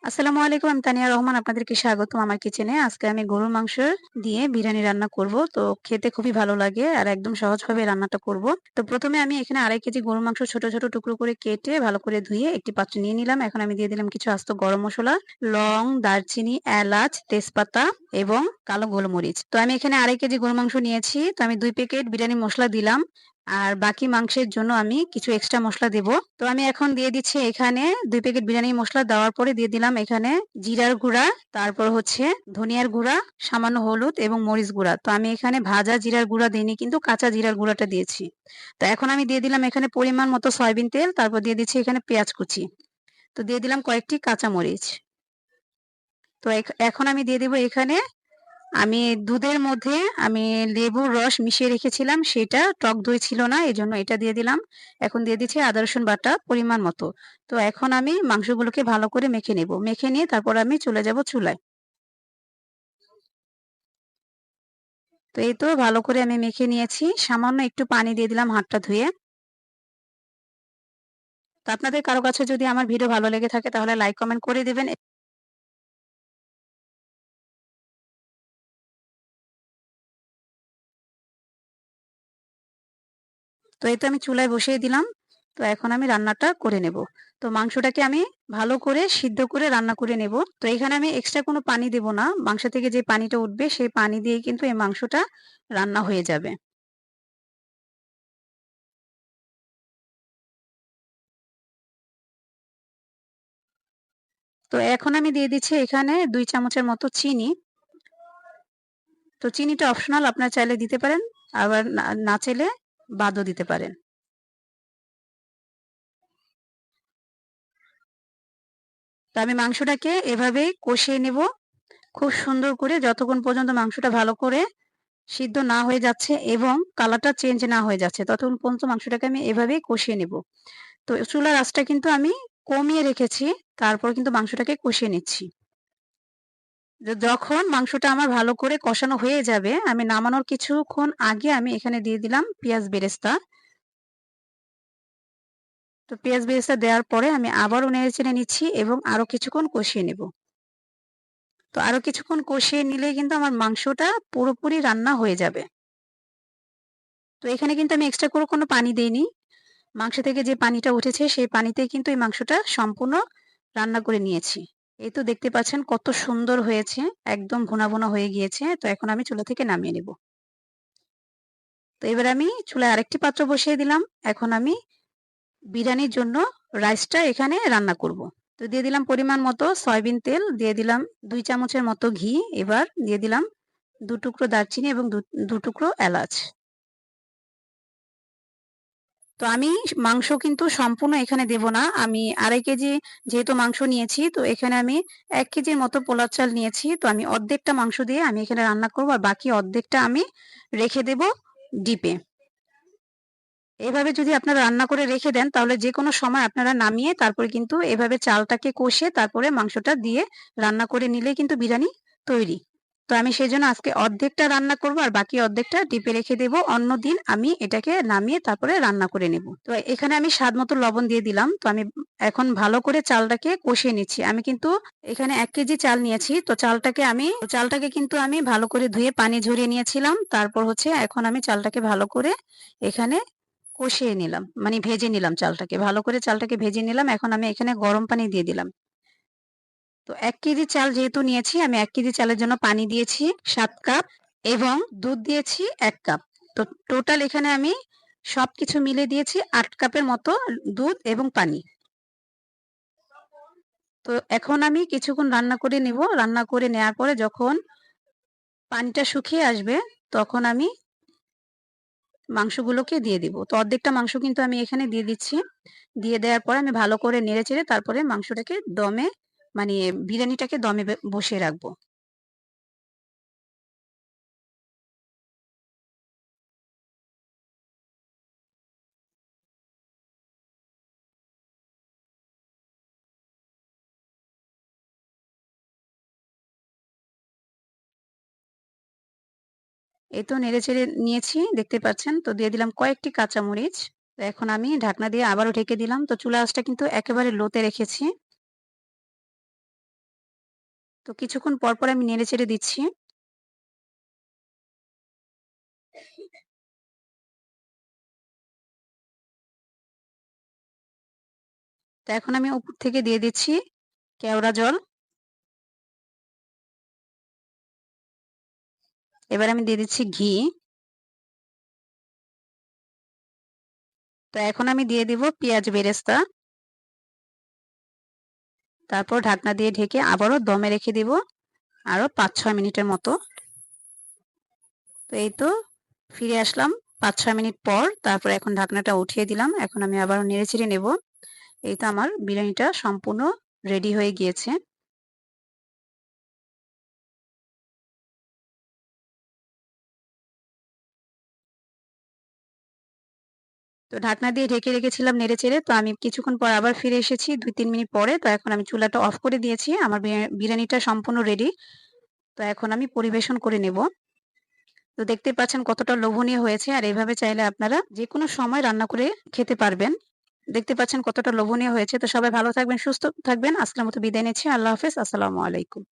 আসসালামু আলাইকুম। আমি তানিয়া রহমান। আপনাদেরকে স্বাগতম আমার কিচেনে। আজকে আমি গরুর মাংস দিয়ে বিরিয়ানি রান্না করব। তো খেতে খুবই ভালো লাগে আর একদম সহজভাবে রান্নাটা করব। তো ১ম এ আমি এখানে ২.৫ কেজি গরুর মাংস ছোট, ছোট টুকরো করে কেটে ভালো করে ধুয়ে একটি পাত্রে নিয়ে নিলাম। এখন আমি দিয়ে দিলাম কিছু আস্ত গরম মসলা, লং, দারচিনি, এলাচ, তেজপাতা এবং কালো গোলমরিচ। তো আমি এখানে ২.৫ কেজি গরুর মাংস নিয়েছি। তো আমি ২ প্যাকেট বিরিয়ানি মসলা দিলাম। আর বাকি মাংসের জন্য আমি কিছু এক্সট্রা মসলা দেব। তো আমি এখন দিয়ে দিচ্ছি এখানে ২ প্যাকেট বিরিয়ানি মসলা দেওয়ার পরে দিয়ে দিলাম এখানে জিরার গুঁড়া, তারপর হচ্ছে ধনিয়ার গুঁড়া, সামান্য হলুদ এবং মরিচ গুঁড়া। তো আমি এখানে ভাজা জিরার গুঁড়া দেইনি, কিন্তু কাঁচা জিরার গুঁড়াটা দিয়েছি। তো এখন আমি দিয়ে দিলাম এখানে পরিমাণ মতো সয়াবিন তেল, তারপর দিয়ে দিচ্ছি এখানে পেঁয়াজ কুচি। তো দিয়ে দিলাম কয়েকটি কাঁচা মরিচ। তো এখন আমি দিয়ে দেব এখানে আমি দুধের মধ্যে আমি লেবুর রস মিশিয়ে রেখেছিলাম, সেটা টক দই ছিল না, এজন্য এটা দিয়ে দিলাম। এখন দিয়ে দিচ্ছি আদা রসুন বাটা পরিমাণ মতো। তো এখন আমি মাংসগুলোকে ভালো করে মেখে নেব। মেখে নিয়ে তারপর আমি চলে যাব চুলায়। তো এই তো ভালো করে আমি মেখে নিয়েছি। সামান্য একটু পানি দিয়ে দিলাম হাতটা ধুয়ে। তো আপনাদের কারো কাছে যদি আমার ভিডিও ভালো লেগে থাকে তাহলে লাইক কমেন্ট করে দিবেন। তো এই তো আমি চুলায় বসিয়ে দিলাম। তো এখন আমি রান্নাটা করে নেব। তো মাংসটাকে আমি ভালো করে সিদ্ধ করে রান্না করে নেব। তো এখানে আমি এক্সট্রা কোনো পানি দেব না। মাংস থেকে যে পানিটা উঠবে সেই পানি দিয়েই কিন্তু এই মাংসটা রান্না হয়ে যাবে। তো এখন আমি দিয়ে দিচ্ছি এখানে ২ চামচের মতো চিনি। তো চিনিটা অপশনাল, আপনারা চাইলে দিতে পারেন, আবার না চাইলে বাদও দিতে পারেন। তো আমি মাংসটাকে এভাবেই কষিয়ে নেব খুব সুন্দর করে, যতক্ষণ পর্যন্ত মাংসটা ভালো করে সিদ্ধ না হয়ে যাচ্ছে এবং কালারটা চেঞ্জ না হয়ে যাচ্ছে, ততক্ষণ পর্যন্ত মাংসটাকে আমি এভাবেই কষিয়ে নেব। তো চুলার আঁচটা কিন্তু আমি কমিয়ে রেখেছি, তারপর কিন্তু মাংসটাকে কষিয়ে নিচ্ছি। যখন মাংসটা আমার ভালো করে কষানো হয়ে যাবে, আমি নামানোর কিছুক্ষণ আগে আমি এখানে দিয়ে দিলাম পেঁয়াজ বেরেস্তা। তো পেঁয়াজ বেরেস্তা দেওয়ার পরে আমি আবারও নেড়েচেড়ে নিচ্ছি এবং আরো কিছুক্ষণ কষিয়ে নেব। তো আরো কিছুক্ষণ কষিয়ে নিলেই কিন্তু আমার মাংসটা পুরোপুরি রান্না হয়ে যাবে। তো এখানে কিন্তু আমি এক্সট্রা করে কোনো পানি দেইনি। মাংস থেকে যে পানিটা উঠেছে সেই পানিতেই কিন্তু এই মাংসটা সম্পূর্ণ রান্না করে নিয়েছি। এই তো দেখতে পাচ্ছেন কত সুন্দর হয়েছে। একদম ভুনা, ভুনা হয়ে গিয়েছে। তো এখন আমি চুলা থেকে নামিয়ে নেব। তো এবার আমি চুলায় আরেকটি পাত্র বসিয়ে দিলাম। এখন আমি বিরিয়ানির জন্য রাইসটা এখানে রান্না করব। তো দিয়ে দিলাম পরিমাণ মতো সয়াবিন তেল, দিয়ে দিলাম ২ চামচের মতো ঘি, এবার দিয়ে দিলাম ২ টুকরো দারচিনি এবং ২ টুকরো এলাচ। তো আমি মাংস কিন্তু সম্পূর্ণ এখানে দেব না। আমি ২.৫ কেজি যেহেতু মাংস নিয়েছি, তো এখানে আমি ১ কেজির মতো পোলার চাল নিয়েছি। তো আমি অর্ধেকটা মাংস দিয়ে আমি এখানে রান্না করব আর বাকি অর্ধেকটা আমি রেখে দেব ডিপে। এভাবে যদি আপনারা রান্না করে রেখে দেন তাহলে যেকোনো সময় আপনারা নামিয়ে তারপরে কিন্তু এভাবে চালটাকে কষে তারপরে মাংসটা দিয়ে রান্না করে নিলেই কিন্তু বিরিয়ানি তৈরি। তো আমি সেজন্য আজকে অর্ধেকটা রান্না করব আর বাকি অর্ধেকটা ডিপে রেখে দেব। অন্যদিন আমি এটাকে নামিয়ে তারপরে রান্না করে নেব। তো এখানে আমি স্বাদ মতো লবণ দিয়ে দিলাম। তো আমি এখন ভালো করে চালটাকে কষিয়ে নিচ্ছি। আমি কিন্তু এখানে ১ কেজি চাল নিয়েছি। তো চালটাকে কিন্তু আমি ভালো করে ধুয়ে পানি ঝরিয়ে নিয়েছিলাম। তারপর হচ্ছে এখন আমি চালটাকে ভালো করে এখানে কষিয়ে নিলাম। মানে ভেজে নিলাম চালটাকে। ভালো করে চালটাকে ভেজে নিলাম। এখন আমি এখানে গরম পানি দিয়ে দিলাম। তো ১ কেজি চাল যেহেতু নিয়েছি, আমি ১ কেজি চালের জন্য পানি দিয়েছি ৭ কাপ এবং দুধ দিয়েছি ১ কাপ। তো টোটাল এখানে আমি সবকিছু মিলে দিয়েছি ৮ কাপের মতো দুধ এবং পানি। তো এখন আমি কিছুক্ষণ রান্না করে নিব। রান্না করে নেয়ার পরে যখন পানিটা শুকিয়ে আসবে, তখন আমি মাংসগুলোকে দিয়ে দিব। তো অর্ধেকটা মাংস কিন্তু আমি এখানে দিয়ে দিচ্ছি। দিয়ে দেওয়ার পরে আমি ভালো করে নেড়েচেড়ে তারপরে মাংসটাকে দমে, মানে বিরিয়ানিটাকে দমে বসিয়ে রাখবো। এই তো নেড়েচেড়ে নিয়েছি, দেখতে পাচ্ছেন। তো দিয়ে দিলাম কয়েকটি কাঁচামরিচ। তো এখন আমি ঢাকনা দিয়ে আবারও ঢেকে দিলাম। তো চুলা আঁচটা কিন্তু একেবারে লোতে রেখেছি। তো কিছুক্ষণ পর, পর আমি নেড়েচেড়ে দিচ্ছি। তো এখন আমি উপর থেকে দিয়ে দিচ্ছি কেওড়া জল। এবার আমি দিয়ে দিচ্ছি ঘি। তো এখন আমি দিয়ে দিব পেঁয়াজ বেরেস্তা। তারপর ঢাকনা দিয়ে ঢেকে আবারও দমে রেখে দিব আরো ৫-৬ মিনিটের মতো। তো এই তো ফিরে আসলাম ৫-৬ মিনিট পর। তারপর এখন ঢাকনাটা উঠিয়ে দিলাম। এখন আমি আবারও নেড়েচেড়ে নেব। এই তো আমার বিরিয়ানিটা সম্পূর্ণ রেডি হয়ে গিয়েছে। তো ঢাকনা দিয়ে ঢেকে রেখেছিলাম নেড়েচেড়ে। তো আমি কিছুক্ষণ পর আবার ফিরে এসেছি ২-৩ মিনিট পরে। তো এখন আমি চুলাটা অফ করে দিয়েছি। আমার বিরিয়ানিটা সম্পূর্ণ রেডি। তো এখন আমি পরিবেশন করে নেব। তো দেখতেই পাচ্ছেন কতটা লোভনীয় হয়েছে। আর এভাবে চাইলে আপনারা যেকোনো সময় রান্না করে খেতে পারবেন। দেখতে পাচ্ছেন কতটা লোভনীয় হয়েছে। তো সবাই ভালো থাকবেন, সুস্থ থাকবেন। আজকের মতো বিদায় নিচ্ছি। আল্লাহ হাফেজ। আসসালামু আলাইকুম।